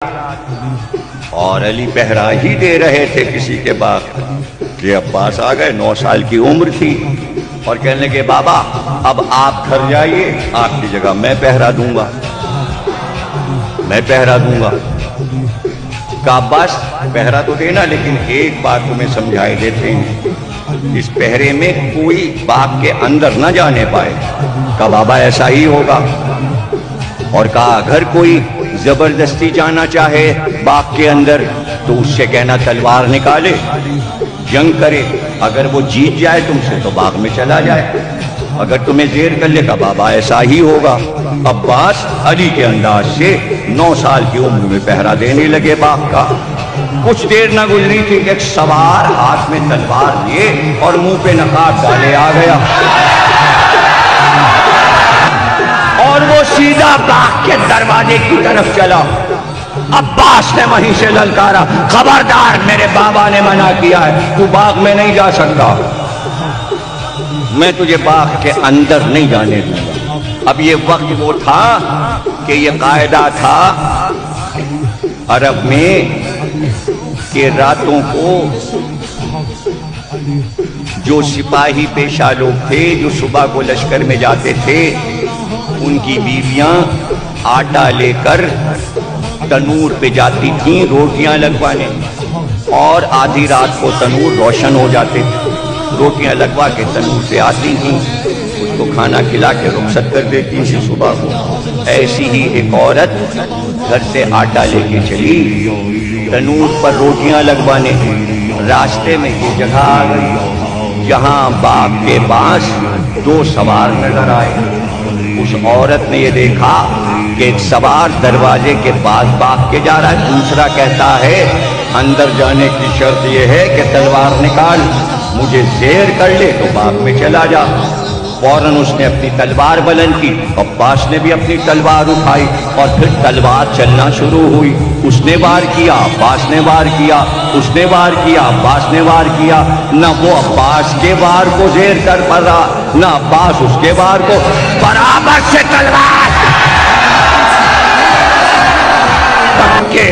اور علی پہرا ہی دے رہے تھے کسی کے باغ کہ عباس آ گئے، 9 سال کی عمر تھی، اور کہنے لگے بابا اب آپ گھر جائیے، آپ کی جگہ میں پہرا دوں گا، میں پہرا دوں گا۔ کہا عباس پہرا تو دینا، لیکن ایک بات تمہیں سمجھائے دیتے ہیں، اس پہرے میں کوئی باغ کے اندر نہ جانے پائے۔ کہا بابا ایسا ہی ہوگا۔ اور کہا اگر کوئی زبردستی جانا چاہے باغ کے اندر تو اس سے کہنا تلوار نکالے، جنگ کرے، اگر وہ جیت جائے تم سے تو باغ میں چلا جائے، اگر تمہیں زیر کر لے۔ کہا بابا ایسا ہی ہوگا۔ عباس علی کے انداز سے 9 سال کی عمر میں پہرا دینے لگے باغ کا۔ کچھ دیر نہ گزری تھی کہ ایک سوار ہاتھ میں تلوار لیے اور منہ پہ نقاب ڈالے آ گیا، اور وہ سیدھا باغ کے دروازے کی طرف چلا۔ عباس نے وہیں سے للکارا، خبردار میرے بابا نے منع کیا ہے، تو باغ میں نہیں جا سکتا، میں تجھے باغ کے اندر نہیں جانے دوں گا۔ اب یہ وقت وہ تھا کہ یہ قاعدہ تھا عرب میں کہ راتوں کو جو سپاہی پیشہ لوگ تھے جو صبح کو لشکر میں جاتے تھے، ان کی بیویاں آٹا لے کر تنور پہ جاتی تھیں روٹیاں لگوانے، اور آدھی رات کو تنور روشن ہو جاتے تھے، روٹیاں لگوا کے تنور سے آتی تھیں، اس کو کھانا کھلا کے رخصت کر دیتی تھی صبح کو۔ ایسی ہی ایک عورت گھر سے آٹا لے کے چلی تنور پر روٹیاں لگوانے، راستے میں یہ جگہ آ گئی جہاں باغ کے پاس 2 سوار نظر آئے۔ اس عورت نے یہ دیکھا کہ ایک سوار دروازے کے پاس باغ کے جا رہا ہے، دوسرا کہتا ہے اندر جانے کی شرط یہ ہے کہ تلوار نکال، مجھے زیر کر لے تو باغ میں چلا جا۔ فوراً اس نے اپنی تلوار بلند کی، عباس نے بھی اپنی تلوار اٹھائی، اور پھر تلوار چلنا شروع ہوئی۔ اس نے وار کیا، عباس نے وار کیا، اس نے وار کیا، عباس نے وار کیا، نہ وہ عباس کے وار کو زیر کر پڑا، نہ عباس اس کے وار کو، برابر سے تلوار کے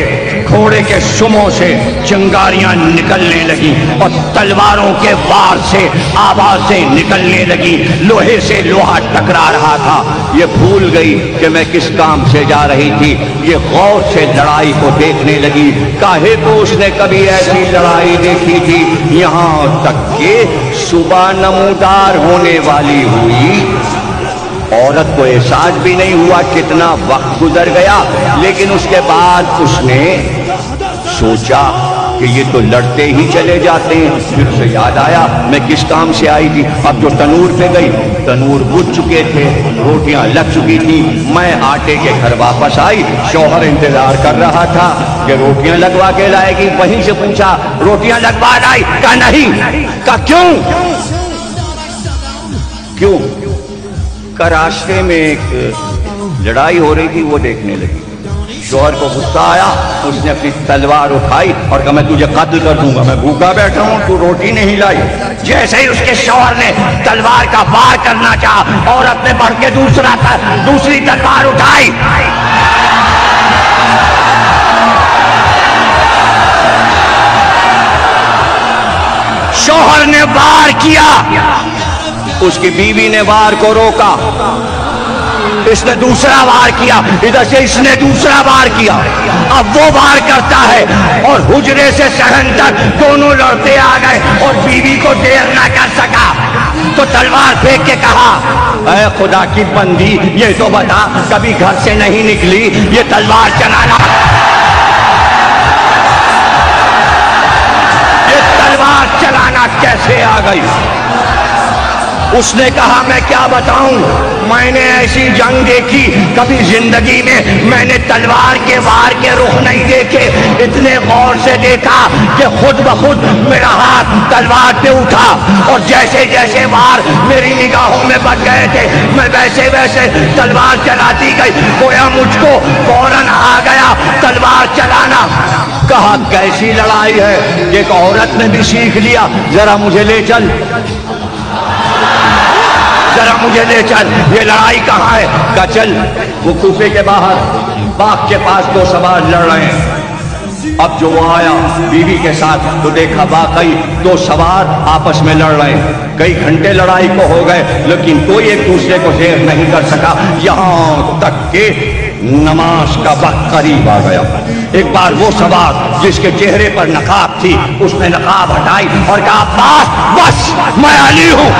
گھوڑے کے سموں سے چنگاریاں نکلنے لگی، اور تلواروں کے وار سے آوازیں نکلنے لگی، لوہے سے لوہا ٹکرا رہا تھا۔ یہ بھول گئی کہ میں کس کام سے جا رہی تھی، یہ غور سے لڑائی کو دیکھنے لگی، کاہے تو اس نے کبھی ایسی لڑائی دیکھی تھی، یہاں تک کہ صبح نمودار ہونے والی ہوئی۔ عورت کو احساس بھی نہیں ہوا کتنا وقت گزر گیا، لیکن اس کے بعد اس نے سوچا کہ یہ تو لڑتے ہی چلے جاتے ہیں۔ پھر اسے یاد آیا میں کس کام سے آئی تھی۔ اب جو تنور پہ گئی، تنور بجھ چکے تھے، روٹیاں لگ چکی تھی، میں آٹے کے گھر واپس آئی، شوہر انتظار کر رہا تھا کہ روٹیاں لگوا کے لائے گی۔ وہیں سے پوچھا روٹیاں لگوا لائی؟ کہا نہیں۔ کہا کیوں؟ کیوں؟ کہ راستے میں ایک لڑائی ہو رہی تھی، وہ دیکھنے لگی۔ شوہر کو غصہ آیا، اس نے اپنی تلوار اٹھائی اور کہا میں تجھے قتل کر دوں گا، میں بھوکا بیٹھا ہوں، تو روٹی نہیں لائی۔ جیسے ہی اس کے شوہر نے تلوار کا وار کرنا چاہا، عورت نے بڑھ کے دوسری تلوار اٹھائی، شوہر نے وار کیا، اس کی بیوی نے وار کو روکا، اس نے دوسرا وار کیا، ادھر سے اس نے دوسرا وار کیا۔ اب وہ وار کرتا ہے، اور حجرے سے صحن تک دونوں لڑتے آ گئے، اور بیوی کو دیر نہ کر سکا تو تلوار پھینک کے کہا اے خدا کی بندی، یہ تو بتا کبھی گھر سے نہیں نکلی، یہ تلوار چلانا، یہ تلوار چلانا کیسے آ گئی؟ اس نے کہا میں کیا بتاؤں، میں نے ایسی جنگ دیکھی کبھی زندگی میں نے تلوار کے وار کے رخ نہیں دیکھے، اتنے غور سے دیکھا کہ خود بخود میرا ہاتھ تلوار پہ اٹھا، اور جیسے جیسے وار میری نگاہوں میں بچ گئے تھے، میں ویسے ویسے تلوار چلاتی گئی، گویا مجھ کو فوراً آ گیا تلوار چلانا۔ کہا کیسی لڑائی ہے، ایک عورت نے بھی سیکھ لیا، ذرا مجھے لے چل، ذرا مجھے لے چل، یہ لڑائی کہاں ہے؟ کہا چل وہ کوفے کے باہر باغ کے پاس دو سوار لڑ رہے ہیں۔ اب جو وہ آیا بیوی کے ساتھ تو دیکھا واقعی دو سوار آپس میں لڑ رہے ہیں۔ کئی گھنٹے لڑائی کو ہو گئے لیکن کوئی ایک دوسرے کو زیر نہیں کر سکا، یہاں تک کہ نماز کا وقت قریب آ گیا۔ ایک بار وہ سوار جس کے چہرے پر نقاب تھی اس نے نقاب ہٹائی اور کہا بس میں علی ہوں۔